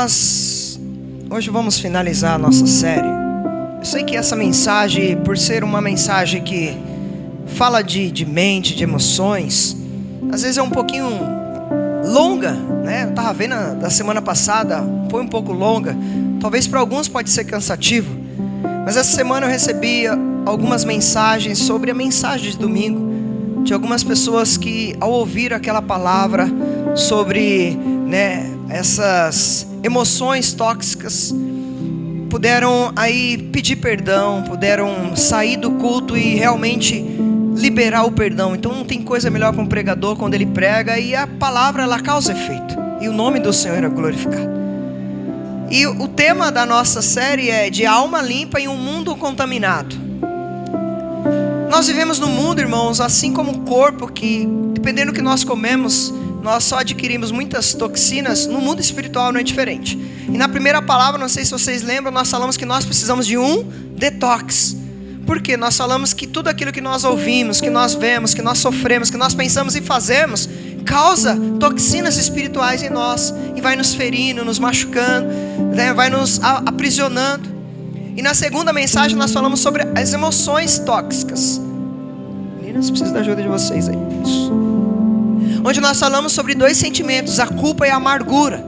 Nós hoje vamos finalizar a nossa série. Eu sei que essa mensagem, por ser uma mensagem que fala de mente, de emoções, às vezes é um pouquinho longa, né? Eu estava vendo da semana passada, foi um pouco longa. Talvez para alguns pode ser cansativo, mas essa semana eu recebi algumas mensagens sobre a mensagem de domingo, de algumas pessoas que, ao ouvir aquela palavra sobre, essas emoções tóxicas, puderam aí pedir perdão, puderam sair do culto e realmente liberar o perdão. Então não tem coisa melhor para um pregador quando ele prega e a palavra ela causa efeito, e o nome do Senhor é glorificado. E o tema da nossa série é de alma limpa em um mundo contaminado. Nós vivemos no mundo, irmãos, assim como o corpo, que dependendo do que nós comemos, nós só adquirimos muitas toxinas. No mundo espiritual não é diferente. E na primeira palavra, não sei se vocês lembram, nós falamos que nós precisamos de um detox. Por quê? Nós falamos que tudo aquilo que nós ouvimos, que nós vemos, que nós sofremos, que nós pensamos e fazemos, causa toxinas espirituais em nós e vai nos ferindo, nos machucando, vai nos aprisionando. E na segunda mensagem nós falamos sobre as emoções tóxicas. Meninas, preciso da ajuda de vocês aí. Isso. Onde nós falamos sobre dois sentimentos, a culpa e a amargura.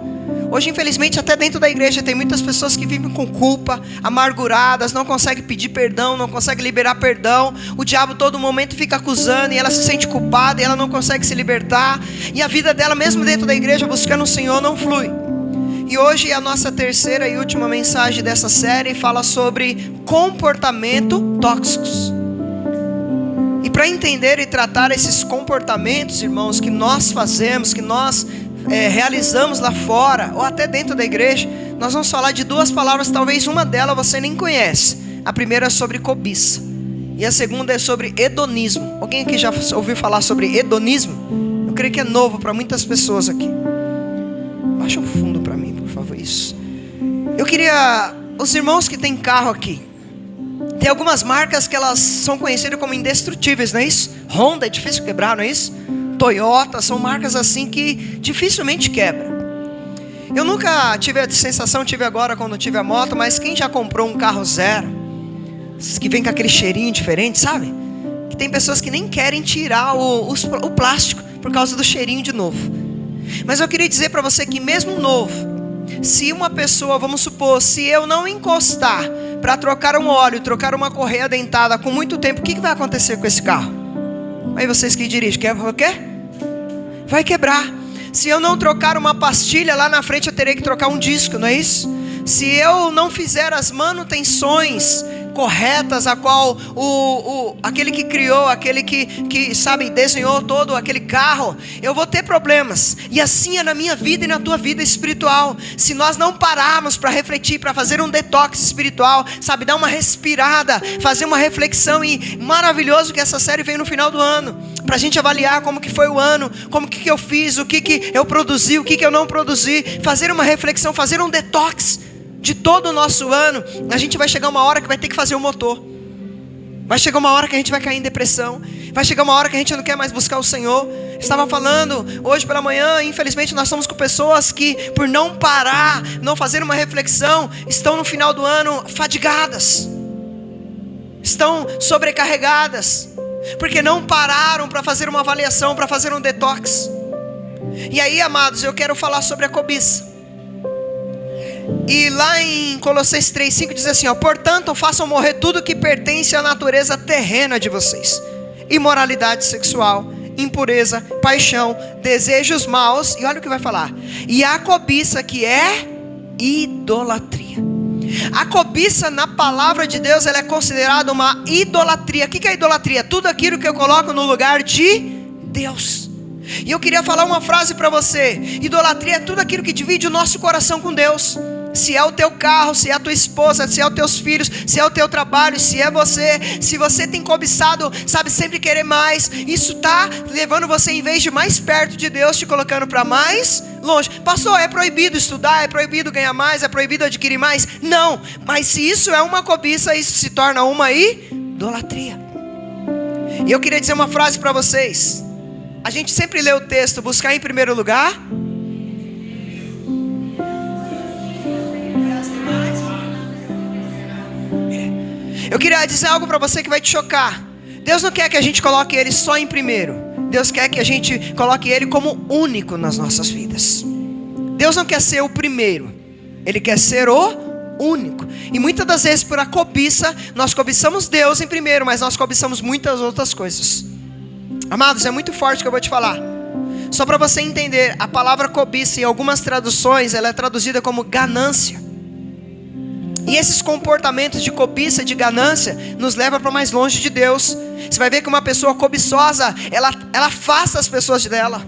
Hoje, infelizmente, até dentro da igreja tem muitas pessoas que vivem com culpa, amarguradas, não conseguem pedir perdão, não conseguem liberar perdão. O diabo todo momento fica acusando e ela se sente culpada e ela não consegue se libertar. E a vida dela, mesmo dentro da igreja, buscando o Senhor, não flui. E hoje a nossa terceira e última mensagem dessa série fala sobre comportamento tóxicos. E para entender e tratar esses comportamentos, irmãos, que nós fazemos, que nós realizamos lá fora, ou até dentro da igreja, nós vamos falar de duas palavras, talvez uma delas você nem conhece. A primeira é sobre cobiça, e a segunda é sobre hedonismo. Alguém aqui já ouviu falar sobre hedonismo? Eu creio que é novo para muitas pessoas aqui. Baixa o fundo para mim, por favor, isso. Eu queria, os irmãos que têm carro aqui, tem algumas marcas que elas são conhecidas como indestrutíveis, não é isso? Honda é difícil quebrar, não é isso? Toyota, são marcas assim que dificilmente quebram. Eu nunca tive a sensação, tive agora quando tive a moto, mas quem já comprou um carro zero, que vem com aquele cheirinho diferente, sabe? Que tem pessoas que nem querem tirar o plástico por causa do cheirinho de novo. Mas eu queria dizer para você que mesmo novo, se uma pessoa, vamos supor, se eu não encostar para trocar um óleo, trocar uma correia dentada com muito tempo, o que vai acontecer com esse carro? Aí vocês que dirigem, o quê? Vai quebrar. Se eu não trocar uma pastilha, lá na frente eu terei que trocar um disco, não é isso? Se eu não fizer as manutenções corretas, a qual aquele que criou, aquele que sabe, desenhou todo aquele carro, eu vou ter problemas. E assim é na minha vida e na tua vida espiritual. Se nós não pararmos para refletir, para fazer um detox espiritual, sabe, dar uma respirada, fazer uma reflexão, e maravilhoso que essa série veio no final do ano, para a gente avaliar como que foi o ano, como que eu fiz, o que eu produzi, o que eu não produzi, fazer uma reflexão, fazer um detox de todo o nosso ano. A gente vai chegar uma hora que vai ter que fazer o motor. Vai chegar uma hora que a gente vai cair em depressão. Vai chegar uma hora que a gente não quer mais buscar o Senhor. Estava falando hoje pela manhã, infelizmente nós estamos com pessoas que, por não parar, não fazer uma reflexão, estão no final do ano fadigadas, estão sobrecarregadas, porque não pararam para fazer uma avaliação, para fazer um detox. E aí, amados, eu quero falar sobre a cobiça. E lá em Colossenses 3:5 diz assim, portanto façam morrer tudo que pertence à natureza terrena de vocês: imoralidade sexual, impureza, paixão, desejos maus, e olha o que vai falar, e a cobiça, que é idolatria. A cobiça na palavra de Deus, ela é considerada uma idolatria. O que é idolatria? Tudo aquilo que eu coloco no lugar de Deus. E eu queria falar uma frase para você: idolatria é tudo aquilo que divide o nosso coração com Deus. Se é o teu carro, se é a tua esposa, se é os teus filhos, se é o teu trabalho, se é você, se você tem cobiçado, sabe, sempre querer mais, isso está levando você, em vez de mais perto de Deus, te colocando para mais longe. Pastor, é proibido estudar, é proibido ganhar mais, é proibido adquirir mais? Não, mas se isso é uma cobiça, isso se torna uma idolatria. E eu queria dizer uma frase para vocês. A gente sempre lê o texto, buscar em primeiro lugar Eu queria dizer algo para você que vai te chocar. Deus não quer que a gente coloque Ele só em primeiro. Deus quer que a gente coloque Ele como único nas nossas vidas. Deus não quer ser o primeiro, Ele quer ser o único. E muitas das vezes por a cobiça, nós cobiçamos Deus em primeiro, mas nós cobiçamos muitas outras coisas. Amados, é muito forte o que eu vou te falar. Só para você entender, a palavra cobiça em algumas traduções, ela é traduzida como ganância. E esses comportamentos de cobiça, de ganância, nos levam para mais longe de Deus. Você vai ver que uma pessoa cobiçosa, ela afasta as pessoas dela.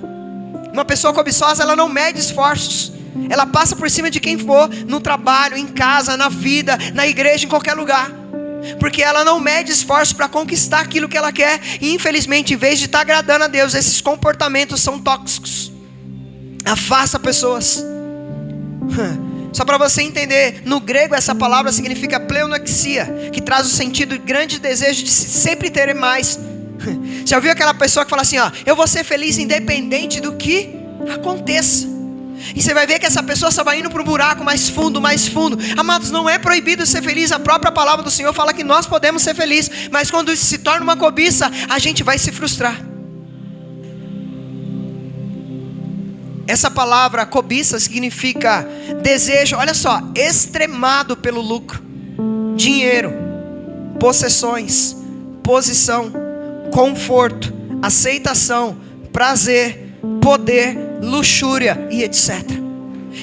Uma pessoa cobiçosa, ela não mede esforços. Ela passa por cima de quem for, no trabalho, em casa, na vida, na igreja, em qualquer lugar. Porque ela não mede esforços para conquistar aquilo que ela quer. E infelizmente, em vez de estar agradando a Deus, esses comportamentos são tóxicos. Afasta pessoas. Só para você entender, no grego essa palavra significa pleonaxia, que traz o sentido de grande desejo de sempre ter mais. Já ouviu aquela pessoa que fala assim, ó, eu vou ser feliz independente do que aconteça. E você vai ver que essa pessoa só vai indo para um buraco mais fundo, mais fundo. Amados, não é proibido ser feliz. A própria palavra do Senhor fala que nós podemos ser felizes. Mas quando isso se torna uma cobiça, a gente vai se frustrar. Essa palavra cobiça significa desejo, olha só, extremado pelo lucro, dinheiro, possessões, posição, conforto, aceitação, prazer, poder, luxúria e etc.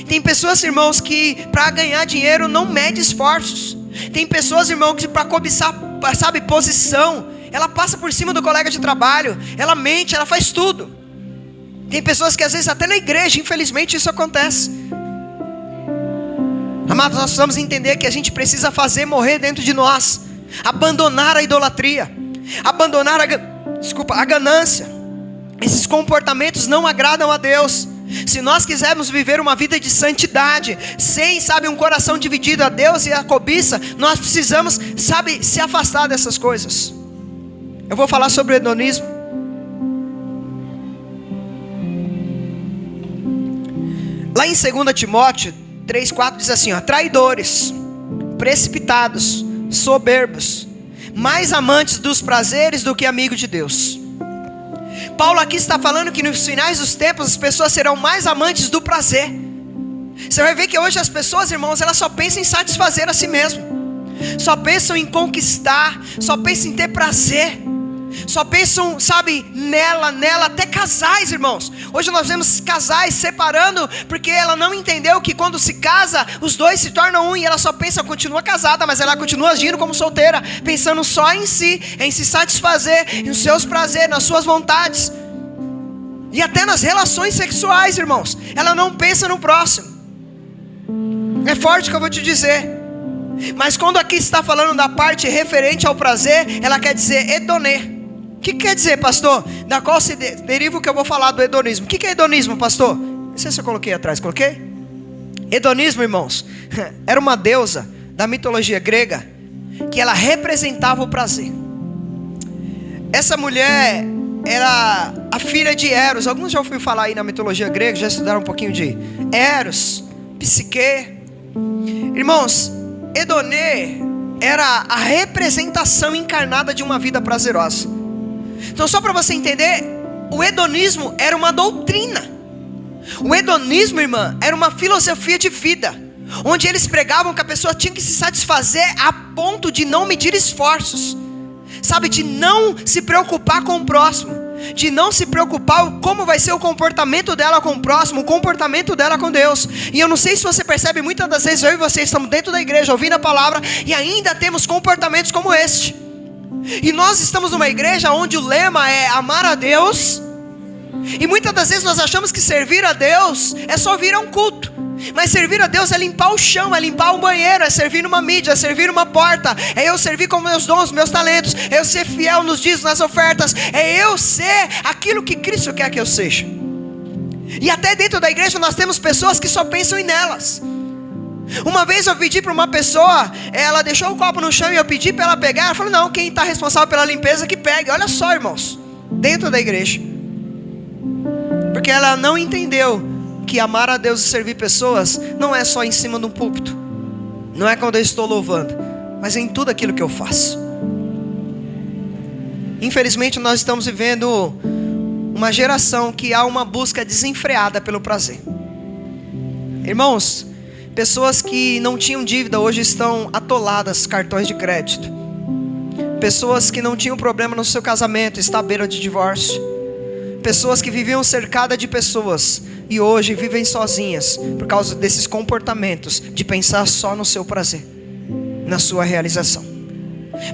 Tem pessoas, irmãos, que para ganhar dinheiro não mede esforços. Tem pessoas, irmãos, que para cobiçar, sabe, posição, ela passa por cima do colega de trabalho, ela mente, ela faz tudo. Tem pessoas que às vezes até na igreja, infelizmente isso acontece. Amados, nós precisamos entender que a gente precisa fazer morrer dentro de nós, abandonar a idolatria, abandonar a ganância. Esses comportamentos não agradam a Deus. Se nós quisermos viver uma vida de santidade, sem, sabe, um coração dividido a Deus e a cobiça, nós precisamos, sabe, se afastar dessas coisas. Eu vou falar sobre o hedonismo. Lá em 2 Timóteo 3,4 diz assim, ó, traidores, precipitados, soberbos, mais amantes dos prazeres do que amigos de Deus. Paulo aqui está falando que nos finais dos tempos as pessoas serão mais amantes do prazer. Você vai ver que hoje as pessoas, irmãos, elas só pensam em satisfazer a si mesmo, só pensam em conquistar, só pensam em ter prazer, só pensam, sabe, nela, até casais, irmãos. Hoje nós vemos casais separando, porque ela não entendeu que quando se casa, os dois se tornam um, e ela só pensa, continua casada, mas ela continua agindo como solteira, pensando só em si, em se satisfazer, nos seus prazeres, nas suas vontades, e até nas relações sexuais, irmãos, ela não pensa no próximo. É forte o que eu vou te dizer. Mas quando aqui está falando da parte referente ao prazer, ela quer dizer hedonê. O que quer dizer, pastor? Da qual se deriva o que eu vou falar do hedonismo. O que é hedonismo, pastor? Não sei se eu coloquei atrás, coloquei? Hedonismo, irmãos, era uma deusa da mitologia grega, que ela representava o prazer. Essa mulher era a filha de Eros. Alguns já ouviram falar aí na mitologia grega, já estudaram um pouquinho de Eros, Psique. Irmãos, hedonê era a representação encarnada de uma vida prazerosa. Então, só para você entender, o hedonismo era uma doutrina. O hedonismo, irmã, era uma filosofia de vida, onde eles pregavam que a pessoa tinha que se satisfazer a ponto de não medir esforços, sabe, de não se preocupar com o próximo, de não se preocupar como vai ser o comportamento dela com o próximo, o comportamento dela com Deus. E eu não sei se você percebe, muitas das vezes eu e você estamos dentro da igreja ouvindo a palavra e ainda temos comportamentos como este. E nós estamos numa igreja onde o lema é amar a Deus, e muitas das vezes nós achamos que servir a Deus é só vir a um culto. Mas servir a Deus é limpar o chão, é limpar um banheiro, é servir numa mídia, é servir uma porta, é eu servir com meus dons, meus talentos, é eu ser fiel nos dízimos, nas ofertas, é eu ser aquilo que Cristo quer que eu seja. E até dentro da igreja nós temos pessoas que só pensam em nelas. Uma vez eu pedi para uma pessoa, ela deixou o copo no chão e eu pedi para ela pegar. Ela falou, não, quem está responsável pela limpeza que pegue. Olha só, irmãos, dentro da igreja. Porque ela não entendeu que amar a Deus e servir pessoas não é só em cima de um púlpito, não é quando eu estou louvando, mas em tudo aquilo que eu faço. Infelizmente nós estamos vivendo uma geração que há uma busca desenfreada pelo prazer. Irmãos, pessoas que não tinham dívida hoje estão atoladas cartões de crédito. Pessoas que não tinham problema no seu casamento estão à beira de divórcio. Pessoas que viviam cercadas de pessoas e hoje vivem sozinhas por causa desses comportamentos de pensar só no seu prazer, na sua realização.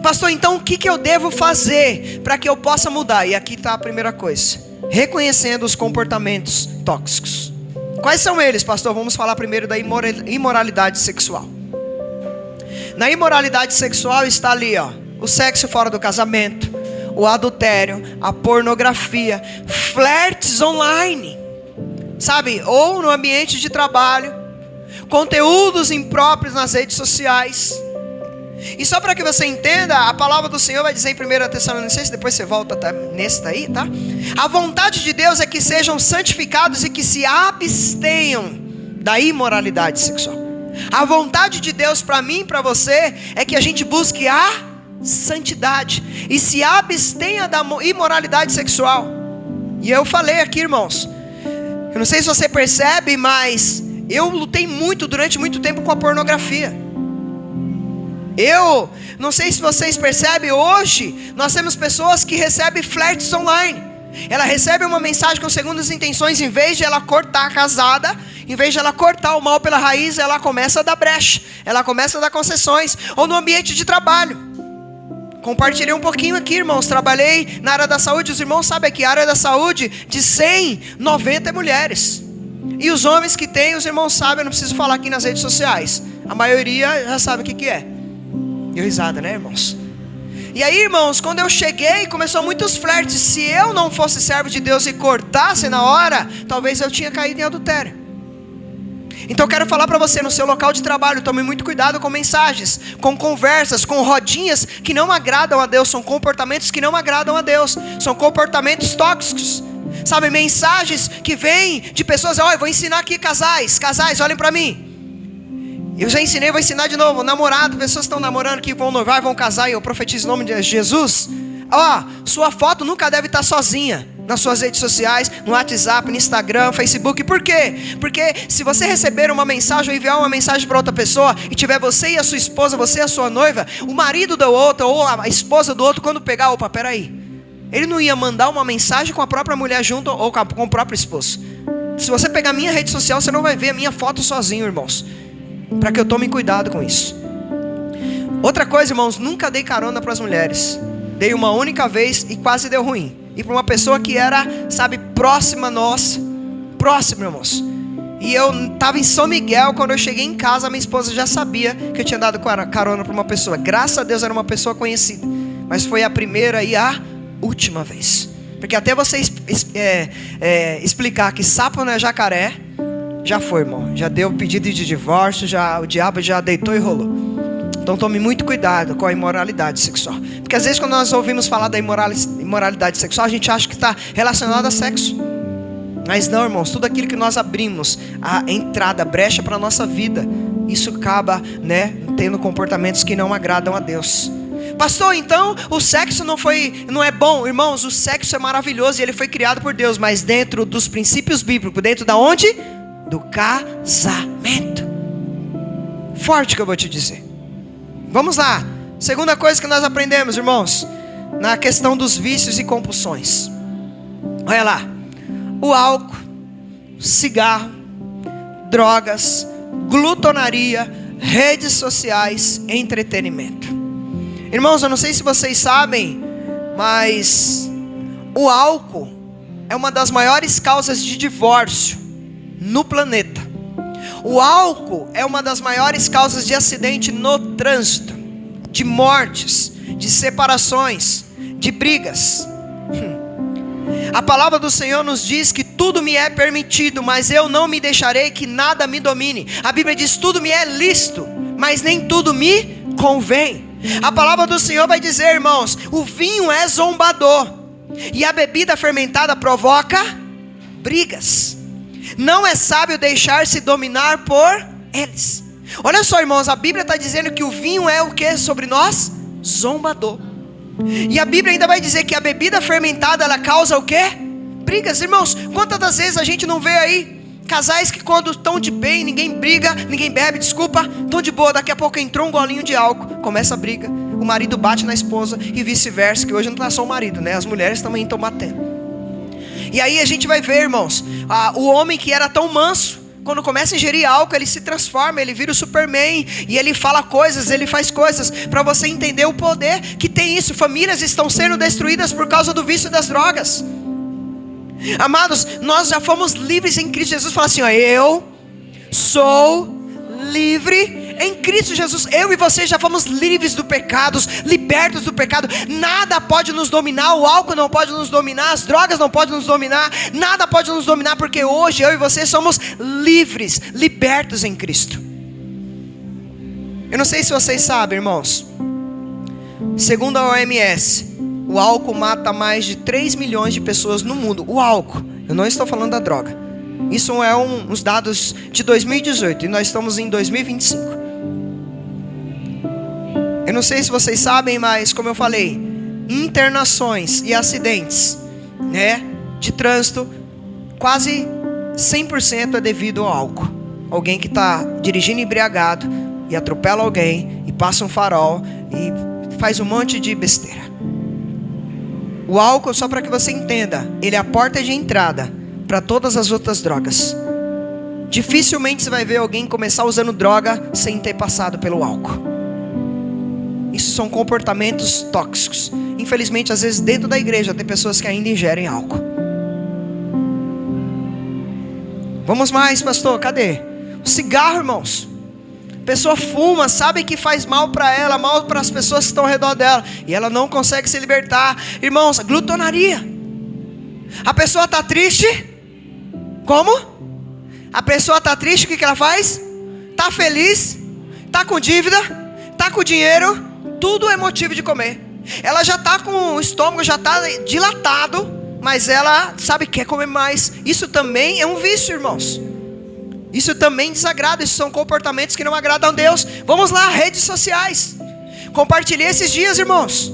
Pastor, então o que eu devo fazer para que eu possa mudar? E aqui está a primeira coisa: reconhecendo os comportamentos tóxicos. Quais são eles, pastor? Vamos falar primeiro da imoralidade sexual. Na imoralidade sexual está ali, o sexo fora do casamento, o adultério, a pornografia, flertes online, sabe? Ou no ambiente de trabalho, conteúdos impróprios nas redes sociais. E só para que você entenda, a palavra do Senhor vai dizer em 1 Tessalonicenses, depois você volta nesse daí, tá? A vontade de Deus é que sejam santificados e que se abstenham da imoralidade sexual. A vontade de Deus para mim e para você é que a gente busque a santidade e se abstenha da imoralidade sexual. E eu falei aqui, irmãos, eu não sei se você percebe, mas eu lutei durante muito tempo com a pornografia. Eu não sei se vocês percebem, hoje nós temos pessoas que recebem flertes online. Ela recebe uma mensagem com segundas intenções, em vez de ela cortar a casada, em vez de ela cortar o mal pela raiz, ela começa a dar brecha, ela começa a dar concessões. Ou no ambiente de trabalho. Compartilhei um pouquinho aqui, irmãos. Trabalhei na área da saúde. Os irmãos sabem que a área da saúde, de 100, 90 é mulheres. E os homens que tem, os irmãos sabem, eu não preciso falar aqui nas redes sociais. A maioria já sabe o que é. Deu risada, né, irmãos? E aí, irmãos, quando eu cheguei, começou muitos flertes. Se eu não fosse servo de Deus e cortasse na hora, talvez eu tinha caído em adultério. Então eu quero falar para você, no seu local de trabalho, tome muito cuidado com mensagens, com conversas, com rodinhas que não agradam a Deus. São comportamentos que não agradam a Deus. São comportamentos tóxicos. Sabe, mensagens que vêm de pessoas, eu vou ensinar aqui casais, olhem para mim. Eu já ensinei, vou ensinar de novo. Namorado, pessoas estão namorando que vão noivar, vão casar, e eu profetizo em nome de Jesus. Sua foto nunca deve estar sozinha nas suas redes sociais, no WhatsApp, no Instagram, Facebook. Por quê? Porque se você receber uma mensagem ou enviar uma mensagem para outra pessoa, e tiver você e a sua esposa, você e a sua noiva, o marido do outro ou a esposa do outro, quando pegar, peraí, ele não ia mandar uma mensagem com a própria mulher junto ou com o próprio esposo. Se você pegar minha rede social, você não vai ver a minha foto sozinho, irmãos. Para que eu tome cuidado com isso. Outra coisa, irmãos, nunca dei carona para as mulheres. Dei uma única vez e quase deu ruim. E para uma pessoa que era, sabe, próxima nossa. Próxima, irmãos. E eu estava em São Miguel, quando eu cheguei em casa, minha esposa já sabia que eu tinha dado carona para uma pessoa. Graças a Deus era uma pessoa conhecida. Mas foi a primeira e a última vez. Porque até você explicar que sapo não é jacaré, já foi, irmão. Já deu pedido de divórcio, o diabo já deitou e rolou. Então tome muito cuidado com a imoralidade sexual. Porque às vezes quando nós ouvimos falar da imoralidade sexual, a gente acha que está relacionado a sexo. Mas não, irmãos, tudo aquilo que nós abrimos, a entrada, a brecha para a nossa vida, isso acaba, tendo comportamentos que não agradam a Deus. Pastor, então o sexo não é bom? Irmãos, o sexo é maravilhoso e ele foi criado por Deus, mas dentro dos princípios bíblicos, dentro da onde? Do casamento. Forte que eu vou te dizer. Vamos lá. Segunda coisa que nós aprendemos, irmãos, na questão dos vícios e compulsões. Olha lá. O álcool, cigarro, drogas, glutonaria, redes sociais, entretenimento. Irmãos, eu não sei se vocês sabem, mas o álcool é uma das maiores causas de divórcio no planeta. O álcool é uma das maiores causas de acidente no trânsito, de mortes, de separações, de brigas. A palavra do Senhor nos diz que tudo me é permitido, mas eu não me deixarei que nada me domine. A Bíblia diz: tudo me é lícito, mas nem tudo me convém. A palavra do Senhor vai dizer, irmãos, o vinho é zombador e a bebida fermentada provoca brigas. Não é sábio deixar-se dominar por eles. Olha só, irmãos, a Bíblia está dizendo que o vinho é o que sobre nós? Zombador. E a Bíblia ainda vai dizer que a bebida fermentada, ela causa o quê? Brigas. Irmãos, quantas das vezes a gente não vê aí casais que quando estão de bem, ninguém briga, ninguém bebe, estão de boa, daqui a pouco entrou um golinho de álcool, começa a briga, o marido bate na esposa e vice-versa, que hoje não está só o marido, né? As mulheres também estão batendo. E aí a gente vai ver, irmãos, o homem que era tão manso, quando começa a ingerir álcool, ele se transforma, ele vira o Superman, e ele fala coisas, ele faz coisas, para você entender o poder que tem isso. Famílias estão sendo destruídas por causa do vício das drogas. Amados, nós já fomos livres em Cristo Jesus. Fala assim, ó, eu sou livre em Cristo Jesus. Eu e você já fomos livres do pecado, libertos do pecado. Nada pode nos dominar, o álcool não pode nos dominar, as drogas não podem nos dominar, nada pode nos dominar, porque hoje eu e você somos livres, libertos em Cristo. Eu não sei se vocês sabem, irmãos, segundo a OMS, o álcool mata mais de 3 milhões de pessoas no mundo. O álcool, eu não estou falando da droga. Isso é uns dados de 2018 e nós estamos em 2025. Eu não sei se vocês sabem, mas como eu falei, internações e acidentes, né, de trânsito, quase 100% é devido ao álcool. Alguém que está dirigindo embriagado e atropela alguém e passa um farol e faz um monte de besteira. O álcool, só para que você entenda, ele é a porta de entrada para todas as outras drogas. Dificilmente você vai ver alguém começar usando droga sem ter passado pelo álcool. Isso são comportamentos tóxicos. Infelizmente, às vezes dentro da igreja tem pessoas que ainda ingerem álcool. Vamos mais, pastor, cadê? O cigarro, irmãos. A pessoa fuma, sabe que faz mal para ela, mal para as pessoas que estão ao redor dela, e ela não consegue se libertar. Irmãos, glutonaria. A pessoa está triste. Como? A pessoa está triste, o que ela faz? Está feliz, está com dívida, está com dinheiro, tudo é motivo de comer. Ela já está com o estômago, já está dilatado, mas ela sabe que quer comer mais. Isso também é um vício, irmãos. Isso também desagrada, isso são comportamentos que não agradam a Deus. Vamos lá, redes sociais. Compartilhei esses dias, irmãos.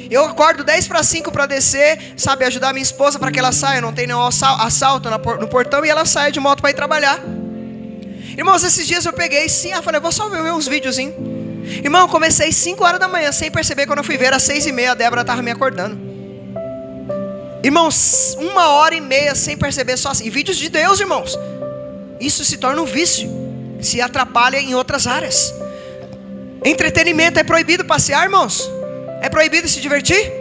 Eu acordo 10:45 para descer, sabe, ajudar minha esposa para que ela saia, não tem nenhum assalto no portão, e ela saia de moto para ir trabalhar. Irmãos, esses dias eu peguei, sim, eu falei, vou só ver uns videozinhos. Irmão, eu comecei 5 horas da manhã, sem perceber, quando eu fui ver, às 6:30, a Débora estava me acordando. Irmãos, 1h30 sem perceber, só assim, e vídeos de Deus, irmãos. Isso se torna um vício, se atrapalha em outras áreas. Entretenimento, é proibido passear, irmãos? É proibido se divertir?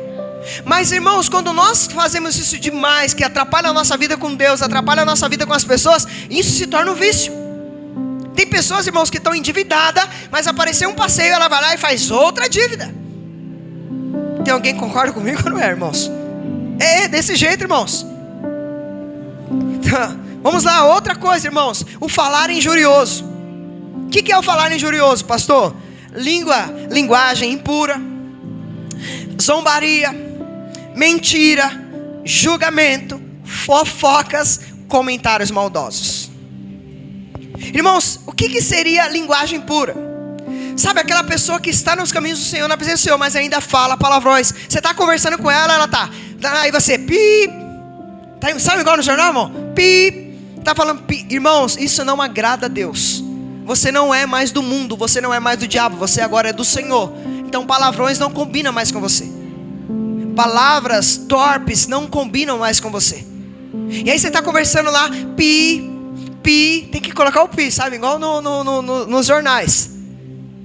Mas, irmãos, quando nós fazemos isso demais, que atrapalha a nossa vida com Deus, atrapalha a nossa vida com as pessoas, isso se torna um vício. Tem pessoas, irmãos, que estão endividadas, mas apareceu um passeio, ela vai lá e faz outra dívida. Tem alguém que concorda comigo ou não é, irmãos? É desse jeito, irmãos. Vamos lá, outra coisa, irmãos. O falar injurioso. O que é o falar injurioso, pastor? Linguagem impura, zombaria, mentira, julgamento, fofocas, comentários maldosos. Irmãos, o que seria linguagem pura? Sabe aquela pessoa que está nos caminhos do Senhor, na presença do Senhor, mas ainda fala palavrões. Você está conversando com ela, ela está. Aí você, pi. Sabe igual no jornal, irmão? Pi. Está falando, pi. Irmãos, isso não agrada a Deus. Você não é mais do mundo, você não é mais do diabo, você agora é do Senhor. Então palavrões não combinam mais com você. Palavras torpes não combinam mais com você. E aí você está conversando lá, pi. Tem que colocar o pi, sabe? Igual nos jornais.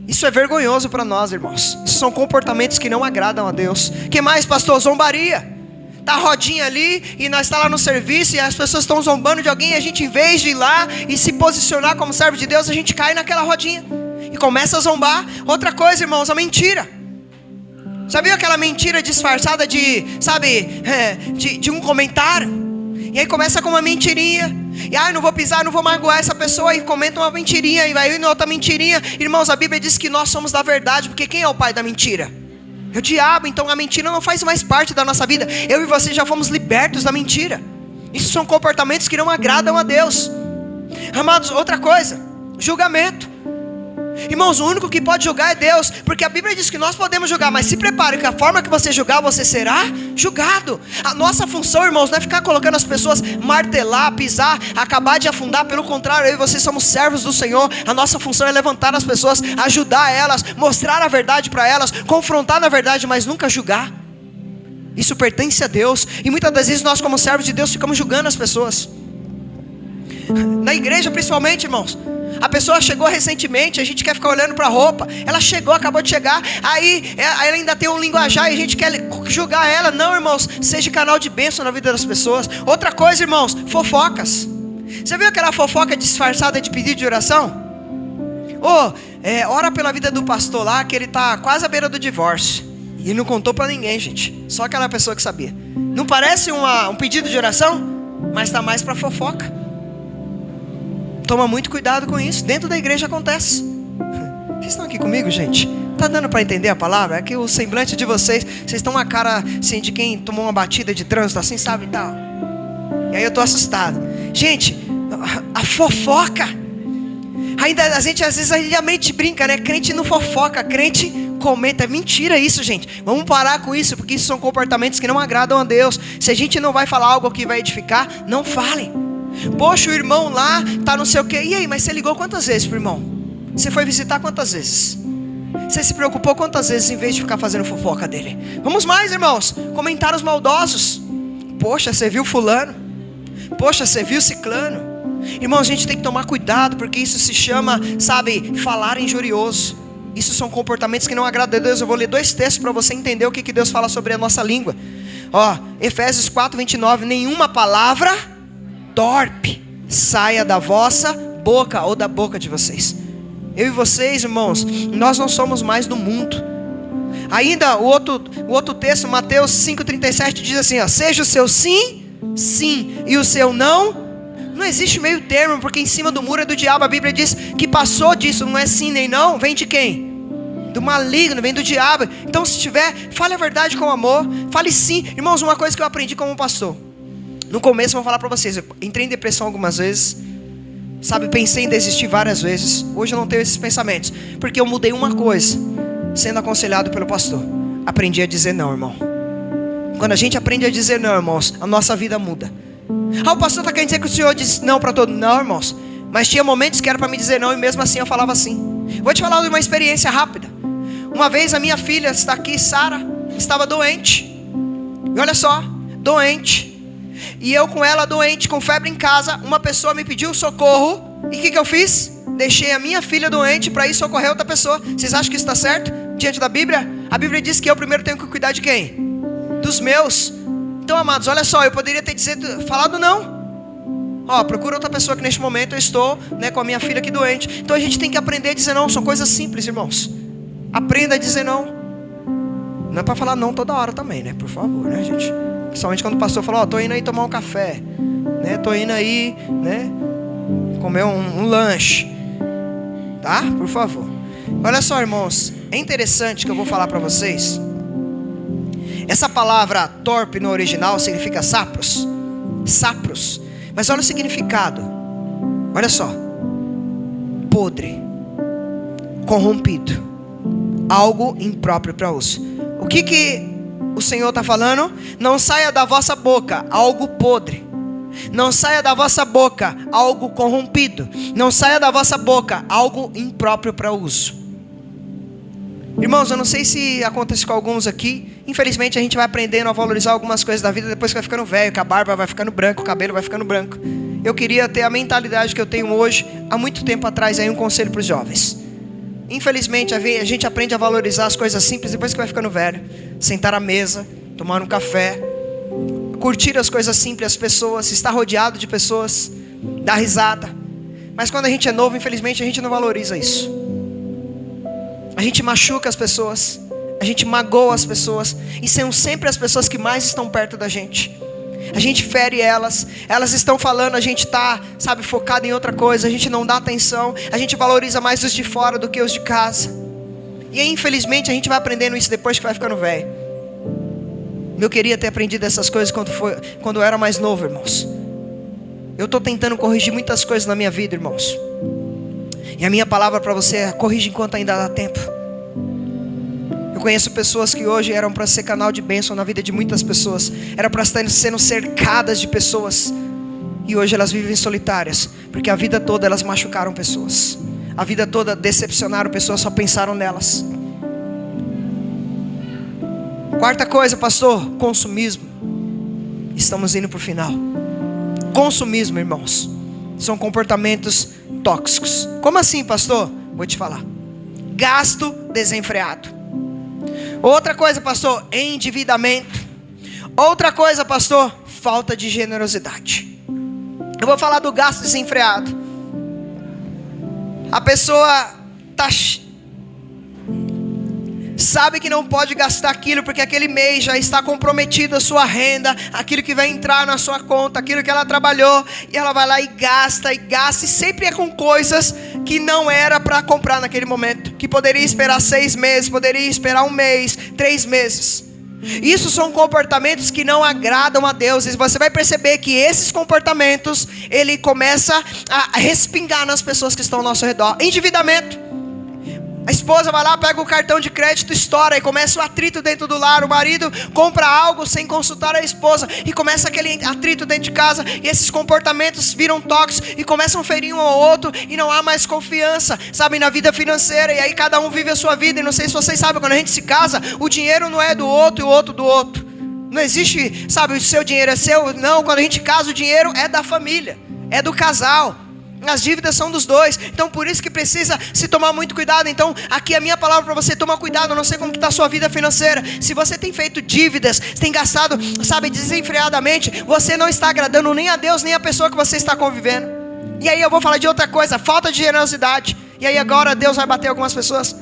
Isso é vergonhoso para nós, irmãos. Isso são comportamentos que não agradam a Deus. Que mais, pastor? Zombaria. Tá a rodinha ali e nós está lá no serviço e as pessoas estão zombando de alguém, e a gente, em vez de ir lá e se posicionar como servo de Deus, a gente cai naquela rodinha e começa a zombar. Outra coisa, irmãos, a mentira. Já viu aquela mentira disfarçada de, sabe, de um comentário? E aí começa com uma mentirinha. E não vou pisar, não vou magoar essa pessoa. E comenta uma mentirinha, e vai indo outra mentirinha. Irmãos, a Bíblia diz que nós somos da verdade, porque quem é o pai da mentira? É o diabo. Então a mentira não faz mais parte da nossa vida. Eu e você já fomos libertos da mentira. Isso são comportamentos que não agradam a Deus. Amados, outra coisa, julgamento. Irmãos, o único que pode julgar é Deus, porque a Bíblia diz que nós podemos julgar, mas se prepare que a forma que você julgar, você será julgado. A nossa função, irmãos, não é ficar colocando as pessoas, martelar, pisar, acabar de afundar. Pelo contrário, eu e você somos servos do Senhor. A nossa função é levantar as pessoas, ajudar elas, mostrar a verdade para elas, confrontar na verdade, mas nunca julgar. Isso pertence a Deus. E muitas das vezes nós, como servos de Deus, ficamos julgando as pessoas. Na igreja principalmente, irmãos, a pessoa chegou recentemente, a gente quer ficar olhando para a roupa. Ela chegou, acabou de chegar, aí ela ainda tem um linguajar e a gente quer julgar ela. Não, irmãos, seja canal de bênção na vida das pessoas. Outra coisa, irmãos, fofocas. Você viu aquela fofoca disfarçada de pedido de oração? Ora pela vida do pastor lá, que ele está quase à beira do divórcio. E ele não contou para ninguém, gente, só aquela pessoa que sabia. Não parece um pedido de oração? Mas está mais para fofoca. Toma muito cuidado com isso. Dentro da igreja acontece. Vocês estão aqui comigo, gente? Tá dando para entender a palavra? É que o semblante de vocês estão uma cara assim de quem tomou uma batida de trânsito, assim, sabe, e tal. E aí eu tô assustado. Gente, a fofoca. Ainda a gente às vezes a mente brinca, né? Crente não fofoca, crente comenta. Mentira isso, gente. Vamos parar com isso, porque isso são comportamentos que não agradam a Deus. Se a gente não vai falar algo que vai edificar, não fale. Poxa, o irmão lá tá não sei o que. E aí, mas você ligou quantas vezes pro irmão? Você foi visitar quantas vezes? Você se preocupou quantas vezes em vez de ficar fazendo fofoca dele? Vamos mais, irmãos. Comentários maldosos. Poxa, você viu fulano? Poxa, você viu ciclano? Irmãos, a gente tem que tomar cuidado, porque isso se chama, sabe, falar injurioso. Isso são comportamentos que não agradam a Deus. Eu vou ler 2 textos para você entender o que Deus fala sobre a nossa língua. Efésios 4:29. Nenhuma palavra torpe saia da vossa boca ou da boca de vocês. Eu e vocês, irmãos, nós não somos mais do mundo. Ainda o outro texto, Mateus 5:37, diz assim, seja o seu sim, sim, e o seu não. Não existe meio termo, porque em cima do muro é do diabo. A Bíblia diz que passou disso, não é sim nem não. Vem de quem? Do maligno, vem do diabo. Então se tiver, fale a verdade com amor. Fale sim. Irmãos, uma coisa que eu aprendi como pastor. No começo eu vou falar para vocês, eu entrei em depressão algumas vezes. Sabe, pensei em desistir várias vezes. Hoje eu não tenho esses pensamentos, porque eu mudei uma coisa, sendo aconselhado pelo pastor. Aprendi a dizer não, irmão. Quando a gente aprende a dizer não, irmãos, a nossa vida muda. O pastor está querendo dizer que o senhor disse não para todo mundo? Não, irmãos. Mas tinha momentos que era para me dizer não, e mesmo assim eu falava sim. Vou te falar de uma experiência rápida. Uma vez a minha filha, está aqui, Sara, estava doente. E olha só, doente. E eu com ela doente, com febre em casa. Uma pessoa me pediu socorro. E o que eu fiz? Deixei a minha filha doente para ir socorrer outra pessoa. Vocês acham que isso está certo? Diante da Bíblia? A Bíblia diz que eu primeiro tenho que cuidar de quem? Dos meus. Então, amados, olha só, eu poderia ter falado não. Procura outra pessoa, que neste momento eu estou, com a minha filha aqui doente. Então a gente tem que aprender a dizer não. São coisas simples, irmãos. Aprenda a dizer não. Não é para falar não toda hora também, né? Por favor, né, gente? Principalmente quando o pastor fala, tô indo aí tomar um café, né? Tô indo aí, né? Comer um lanche, tá? Por favor. Olha só, irmãos, é interessante que eu vou falar para vocês. Essa palavra torpe no original significa sapros. Sapros. Mas olha o significado. Olha só. Podre. Corrompido. Algo impróprio para uso. O que o Senhor está falando? Não saia da vossa boca algo podre. Não saia da vossa boca algo corrompido. Não saia da vossa boca algo impróprio para uso. Irmãos, eu não sei se acontece com alguns aqui. Infelizmente a gente vai aprendendo a valorizar algumas coisas da vida depois que vai ficando velho, que a barba vai ficando branca, o cabelo vai ficando branco. Eu queria ter a mentalidade que eu tenho hoje. Há muito tempo atrás, aí um conselho para os jovens. Infelizmente a gente aprende a valorizar as coisas simples depois que vai ficando velho. Sentar à mesa, tomar um café, curtir as coisas simples, as pessoas, estar rodeado de pessoas, dar risada. Mas quando a gente é novo, infelizmente a gente não valoriza isso. A gente machuca as pessoas, a gente magoa as pessoas, e são sempre as pessoas que mais estão perto da gente. A gente fere elas estão falando, a gente está, focado em outra coisa, a gente não dá atenção, a gente valoriza mais os de fora do que os de casa. E aí, infelizmente, a gente vai aprendendo isso depois que vai ficando velho. Eu queria ter aprendido essas coisas quando eu era mais novo, irmãos. Eu estou tentando corrigir muitas coisas na minha vida, irmãos. E a minha palavra para você é: corrija enquanto ainda dá tempo. Eu conheço pessoas que hoje eram para ser canal de bênção na vida de muitas pessoas, era para estar sendo cercadas de pessoas, e hoje elas vivem solitárias, porque a vida toda elas machucaram pessoas, a vida toda decepcionaram pessoas, só pensaram nelas. Quarta coisa, pastor: consumismo. Estamos indo para o final. Consumismo, irmãos, são comportamentos tóxicos. Como assim, pastor? Vou te falar: gasto desenfreado. Outra coisa, pastor: endividamento. Outra coisa, pastor: falta de generosidade. Eu vou falar do gasto desenfreado. A pessoa sabe que não pode gastar aquilo, porque aquele mês já está comprometida a sua renda, aquilo que vai entrar na sua conta, aquilo que ela trabalhou, e ela vai lá e gasta, e sempre é com coisas que não era para comprar naquele momento, que poderia esperar 6 meses, poderia esperar 1 mês, 3 meses. Isso são comportamentos que não agradam a Deus, e você vai perceber que esses comportamentos, ele começa a respingar nas pessoas que estão ao nosso redor. Endividamento. A esposa vai lá, pega o cartão de crédito, estoura, e começa o atrito dentro do lar. O marido compra algo sem consultar a esposa, e começa aquele atrito dentro de casa, e esses comportamentos viram tóxicos, e começam a ferir um ao outro, e não há mais confiança, sabe, na vida financeira. E aí cada um vive a sua vida, e não sei se vocês sabem, quando a gente se casa, o dinheiro não é do outro e o outro do outro. Não existe, sabe, o seu dinheiro é seu. Não, quando a gente casa, o dinheiro é da família, é do casal. As dívidas são dos dois. Então por isso que precisa se tomar muito cuidado. Então aqui a minha palavra para você: toma cuidado. Eu não sei como está a sua vida financeira. Se você tem feito dívidas, tem gastado, sabe, desenfreadamente, você não está agradando nem a Deus, nem a pessoa que você está convivendo. E aí eu vou falar de outra coisa: falta de generosidade. E aí agora Deus vai bater algumas pessoas.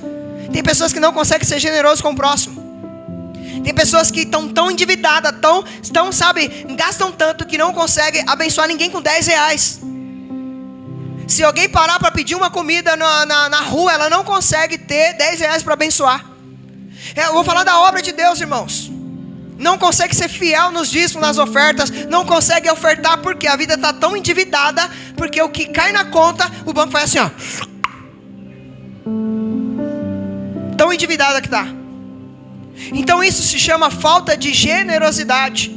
Tem pessoas que não conseguem ser generosos com o próximo. Tem pessoas que estão tão endividadas, sabe, gastam tanto que não conseguem abençoar ninguém com 10 reais. Se alguém parar para pedir uma comida na rua, ela não consegue ter 10 reais para abençoar. Eu vou falar da obra de Deus, irmãos. Não consegue ser fiel nos dízimos, nas ofertas. Não consegue ofertar porque a vida está tão endividada. Porque o que cai na conta, o banco faz assim, ó. Tão endividada que está. Então isso se chama falta de generosidade.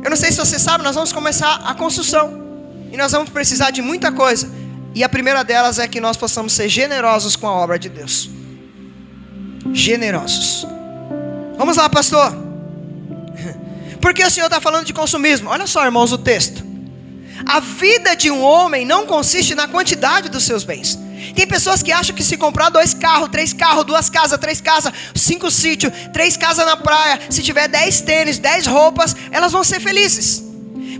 Eu não sei se você sabe, nós vamos começar a construção. E nós vamos precisar de muita coisa. E a primeira delas é que nós possamos ser generosos com a obra de Deus. Generosos. Vamos lá, pastor. Por que o Senhor está falando de consumismo? Olha só, irmãos, o texto. A vida de um homem não consiste na quantidade dos seus bens. Tem pessoas que acham que se comprar 2 carros, 3 carros, 2 casas, 3 casas, 5 sítios, 3 casas na praia, se tiver 10 tênis, 10 roupas, elas vão ser felizes.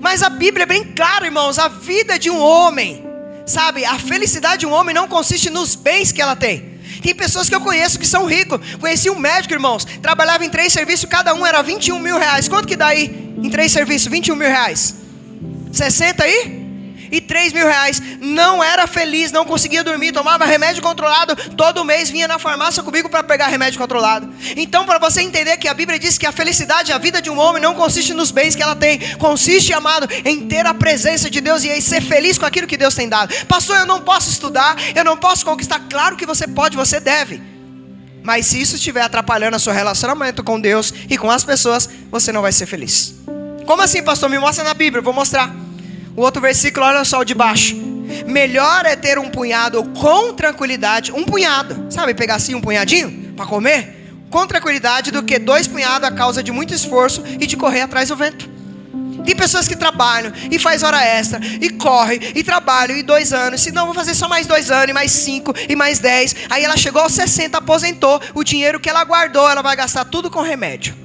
Mas a Bíblia é bem clara, irmãos. A vida de um homem, sabe, a felicidade de um homem não consiste nos bens que ela tem. Tem pessoas que eu conheço que são ricos. Conheci um médico, irmãos, trabalhava em 3 serviços, cada um era 21 mil reais. Quanto que dá aí em 3 serviços? 21 mil reais. 60 aí? E 3 mil reais. Não era feliz, não conseguia dormir, tomava remédio controlado. Todo mês vinha na farmácia comigo para pegar remédio controlado. Então, para você entender que a Bíblia diz que a felicidade, a vida de um homem não consiste nos bens que ela tem. Consiste, amado, em ter a presença de Deus e em ser feliz com aquilo que Deus tem dado. Pastor, eu não posso estudar, eu não posso conquistar. Claro que você pode, você deve. Mas se isso estiver atrapalhando o seu relacionamento com Deus e com as pessoas, você não vai ser feliz. Como assim, pastor? Me mostra na Bíblia, eu vou mostrar. O outro versículo, olha só o de baixo. Melhor é ter um punhado com tranquilidade. Um punhado, sabe, pegar assim um punhadinho para comer? Com tranquilidade, do que 2 punhados a causa de muito esforço e de correr atrás do vento. Tem pessoas que trabalham e faz hora extra e corre e trabalham e 2 anos. Se não, vou fazer só mais 2 anos e mais 5 e mais 10. Aí ela chegou aos 60, aposentou. O dinheiro que ela guardou, ela vai gastar tudo com remédio.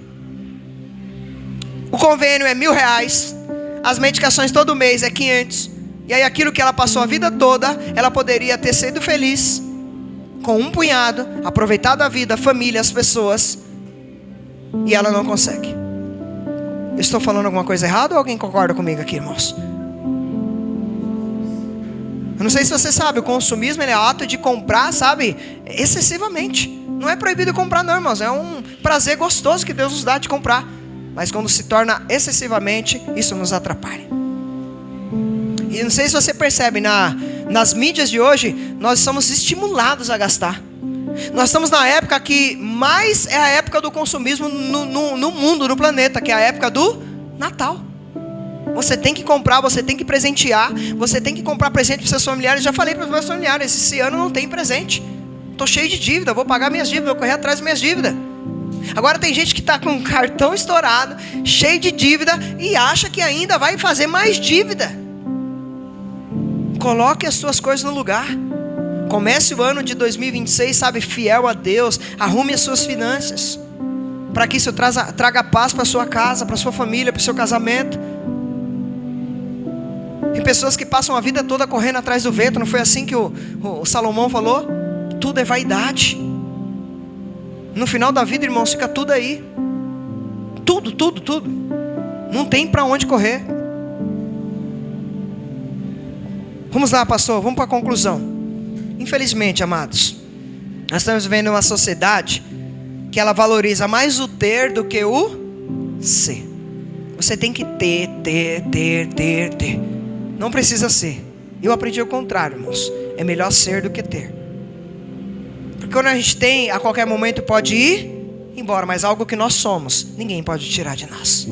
O convênio é 1.000 reais. As medicações todo mês é 500. E aí aquilo que ela passou a vida toda, ela poderia ter sido feliz com um punhado, aproveitado a vida, a família, as pessoas, e ela não consegue. Eu estou falando alguma coisa errada ou alguém concorda comigo aqui, irmãos? Eu não sei se você sabe, o consumismo ele é ato de comprar, sabe, excessivamente. Não é proibido comprar não, irmãos. É um prazer gostoso que Deus nos dá de comprar. Mas quando se torna excessivamente, isso nos atrapalha. E não sei se você percebe, Nas mídias de hoje, nós somos estimulados a gastar. Nós estamos na época que mais é a época do consumismo no mundo, no planeta, que é a época do Natal. Você tem que comprar, você tem que presentear, você tem que comprar presente para os seus familiares. Já falei para os meus familiares, esse ano não tem presente. Estou cheio de dívida, vou pagar minhas dívidas, vou correr atrás das minhas dívidas. Agora tem gente que está com um cartão estourado, cheio de dívida, e acha que ainda vai fazer mais dívida. Coloque as suas coisas no lugar. Comece o ano de 2026, sabe, fiel a Deus. Arrume as suas finanças, para que isso traga paz para a sua casa, para a sua família, para o seu casamento. Tem pessoas que passam a vida toda correndo atrás do vento. Não foi assim que o Salomão falou? Tudo é vaidade. No final da vida, irmãos, fica tudo aí. Tudo. Não tem para onde correr. Vamos lá, pastor, vamos para a conclusão. Infelizmente, amados, nós estamos vivendo uma sociedade que ela valoriza mais o ter do que o ser. Você tem que ter. Não precisa ser. Eu aprendi o contrário, irmãos. É melhor ser do que ter. Porque quando a gente tem, a qualquer momento pode ir embora. Mas algo que nós somos, ninguém pode tirar de nós.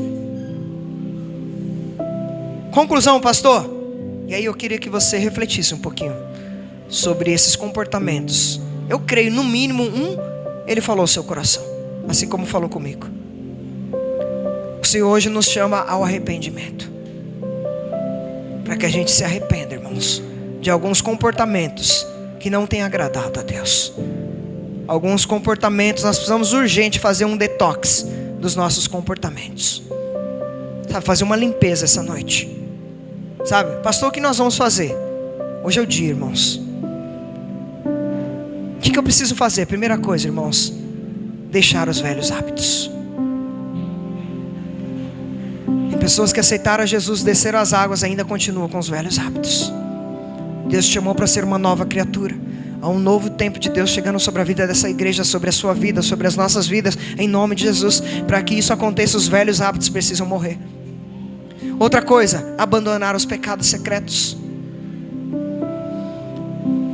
Conclusão, pastor. E aí eu queria que você refletisse um pouquinho sobre esses comportamentos. Eu creio, no mínimo ele falou ao seu coração, assim como falou comigo. O Senhor hoje nos chama ao arrependimento, para que a gente se arrependa, irmãos, de alguns comportamentos que não têm agradado a Deus. Alguns comportamentos, nós precisamos urgente fazer um detox dos nossos comportamentos. Sabe, fazer uma limpeza essa noite. Sabe, pastor, o que nós vamos fazer? Hoje é o dia, irmãos. O que eu preciso fazer? Primeira coisa, irmãos, deixar os velhos hábitos. Tem pessoas que aceitaram a Jesus, desceram as águas, ainda continuam com os velhos hábitos. Deus te chamou para ser uma nova criatura. Há um novo tempo de Deus chegando sobre a vida dessa igreja, sobre a sua vida, sobre as nossas vidas, em nome de Jesus. Para que isso aconteça, os velhos hábitos precisam morrer. Outra coisa, abandonar os pecados secretos.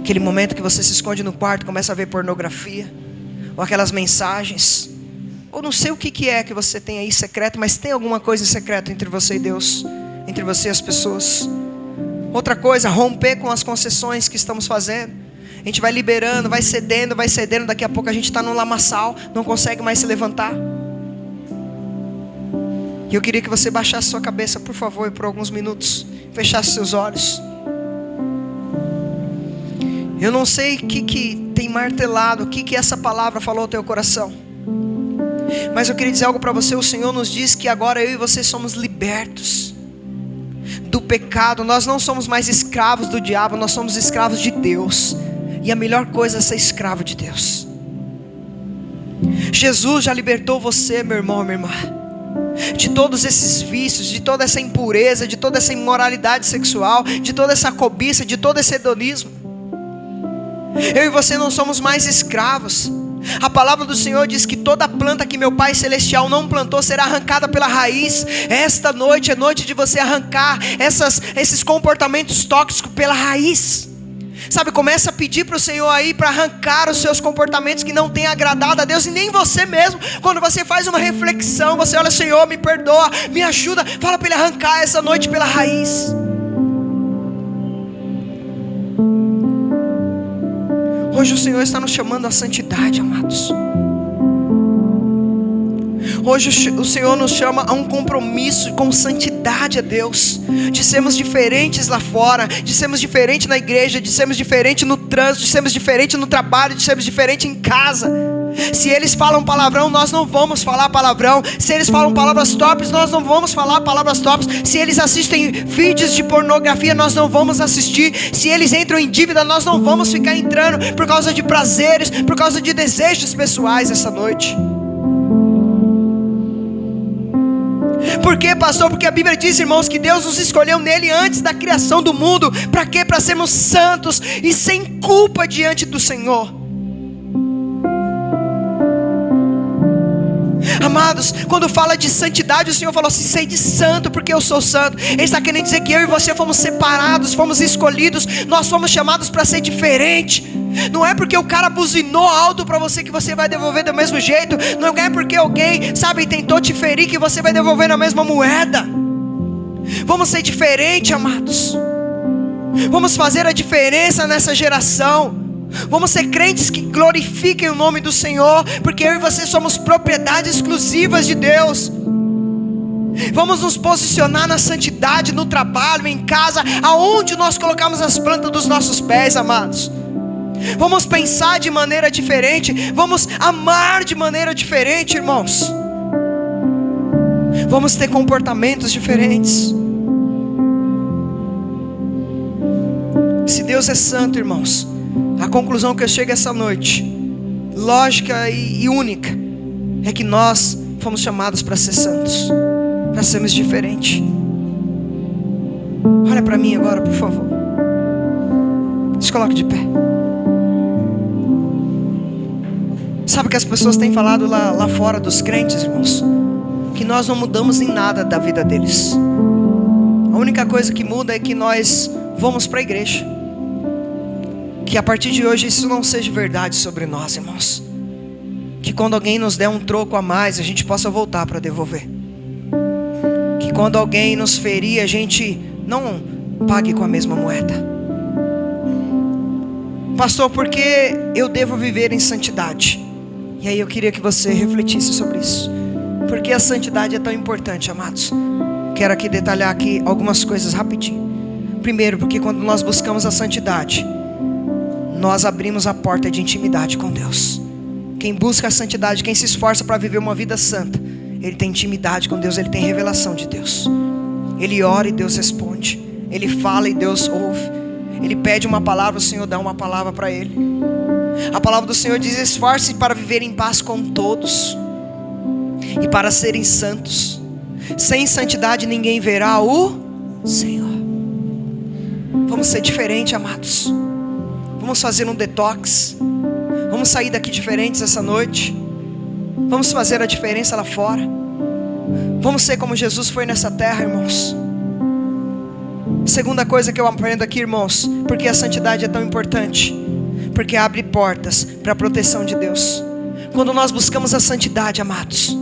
Aquele momento que você se esconde no quarto, começa a ver pornografia, ou aquelas mensagens, ou não sei o que é que você tem aí secreto, mas tem alguma coisa secreta entre você e Deus, entre você e as pessoas. Outra coisa, romper com as concessões que estamos fazendo. A gente vai liberando, vai cedendo, daqui a pouco a gente está num lamaçal, não consegue mais se levantar. E eu queria que você baixasse sua cabeça, por favor, por alguns minutos, fechasse seus olhos. Eu não sei o que tem martelado, o que essa palavra falou ao teu coração, mas eu queria dizer algo para você. O Senhor nos diz que agora eu e você somos libertos do pecado. Nós não somos mais escravos do diabo, nós somos escravos de Deus. E a melhor coisa é ser escravo de Deus. Jesus já libertou você, meu irmão, minha irmã, de todos esses vícios, de toda essa impureza, de toda essa imoralidade sexual, de toda essa cobiça, de todo esse hedonismo. Eu e você não somos mais escravos. A palavra do Senhor diz que toda planta que meu Pai Celestial não plantou será arrancada pela raiz. Esta noite é noite de você arrancar esses comportamentos tóxicos pela raiz. Sabe, começa a pedir para o Senhor aí para arrancar os seus comportamentos que não têm agradado a Deus, e nem você mesmo. Quando você faz uma reflexão, você olha: Senhor, me perdoa, me ajuda. Fala para Ele arrancar essa noite pela raiz. Hoje o Senhor está nos chamando à santidade, amados. Hoje o Senhor nos chama a um compromisso com santidade a Deus, de sermos diferentes lá fora, de sermos diferentes na igreja, de sermos diferentes no trânsito, de sermos diferentes no trabalho, de sermos diferentes em casa. Se eles falam palavrão, nós não vamos falar palavrão. Se eles falam palavras torpes, nós não vamos falar palavras torpes. Se eles assistem vídeos de pornografia, nós não vamos assistir. Se eles entram em dívida, nós não vamos ficar entrando por causa de prazeres, por causa de desejos pessoais essa noite. Por quê, pastor? Porque a Bíblia diz, irmãos, que Deus nos escolheu nele antes da criação do mundo. Para quê? Para sermos santos e sem culpa diante do Senhor. Amados, quando fala de santidade, o Senhor falou assim: sede santo, porque eu sou santo. Ele está querendo dizer que eu e você fomos separados, fomos escolhidos, nós fomos chamados para ser diferente. Não é porque o cara buzinou alto para você que você vai devolver do mesmo jeito. Não é porque alguém, sabe, tentou te ferir que você vai devolver na mesma moeda. Vamos ser diferentes, amados. Vamos fazer a diferença nessa geração. Vamos ser crentes que glorifiquem o nome do Senhor, porque eu e você somos propriedades exclusivas de Deus. Vamos nos posicionar na santidade, no trabalho, em casa, aonde nós colocamos as plantas dos nossos pés, amados. Vamos pensar de maneira diferente, vamos amar de maneira diferente, irmãos. Vamos ter comportamentos diferentes. Se Deus é santo, irmãos, a conclusão que eu chego essa noite, lógica e única, é que nós fomos chamados para ser santos, para sermos diferentes. Olha para mim agora, por favor. Se coloque de pé. Sabe que as pessoas têm falado lá fora dos crentes, irmãos, que nós não mudamos em nada da vida deles. A única coisa que muda é que nós vamos para a igreja. Que a partir de hoje isso não seja verdade sobre nós, irmãos. Que quando alguém nos der um troco a mais, a gente possa voltar para devolver. Que quando alguém nos ferir, a gente não pague com a mesma moeda. Pastor, por que eu devo viver em santidade? E aí eu queria que você refletisse sobre isso. Por que a santidade é tão importante, amados? Quero aqui detalhar aqui algumas coisas rapidinho. Primeiro, porque quando nós buscamos a santidade, nós abrimos a porta de intimidade com Deus. Quem busca a santidade, quem se esforça para viver uma vida santa, ele tem intimidade com Deus, ele tem revelação de Deus. Ele ora e Deus responde. Ele fala e Deus ouve. Ele pede uma palavra, o Senhor dá uma palavra para ele. A palavra do Senhor diz: esforce-se para viver em paz com todos e para serem santos. Sem santidade ninguém verá o Senhor. Vamos ser diferentes, amados. Vamos fazer um detox. Vamos sair daqui diferentes essa noite. Vamos fazer a diferença lá fora. Vamos ser como Jesus foi nessa terra, irmãos. Segunda coisa que eu aprendo aqui, irmãos, porque a santidade é tão importante, porque abre portas para a proteção de Deus. Quando nós buscamos a santidade, amados,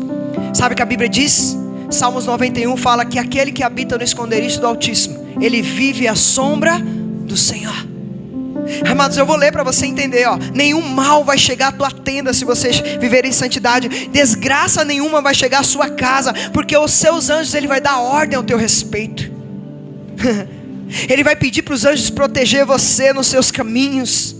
sabe o que a Bíblia diz? Salmos 91 fala que aquele que habita no esconderijo do Altíssimo, ele vive à sombra do Senhor. Amados, eu vou ler para você entender, nenhum mal vai chegar à tua tenda se vocês viverem em santidade. Desgraça nenhuma vai chegar à sua casa, porque os seus anjos, ele vai dar ordem ao teu respeito. Ele vai pedir para os anjos proteger você nos seus caminhos.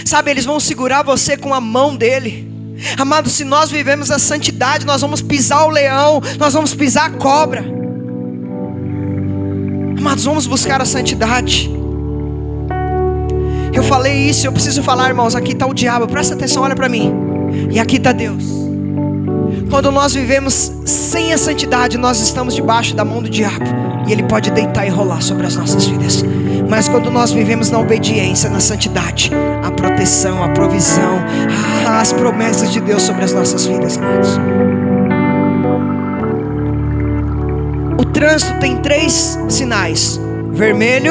Sabe, eles vão segurar você com a mão dele. Amados, se nós vivemos a santidade, nós vamos pisar o leão, nós vamos pisar a cobra. Amados, vamos buscar a santidade. Eu falei isso, eu preciso falar, irmãos. Aqui está o diabo, presta atenção, olha para mim. E aqui está Deus. Quando nós vivemos sem a santidade, nós estamos debaixo da mão do diabo, e ele pode deitar e rolar sobre as nossas vidas. Mas quando nós vivemos na obediência, na santidade, a proteção, a provisão, as promessas de Deus sobre as nossas vidas, amados. O trânsito tem 3 sinais: vermelho,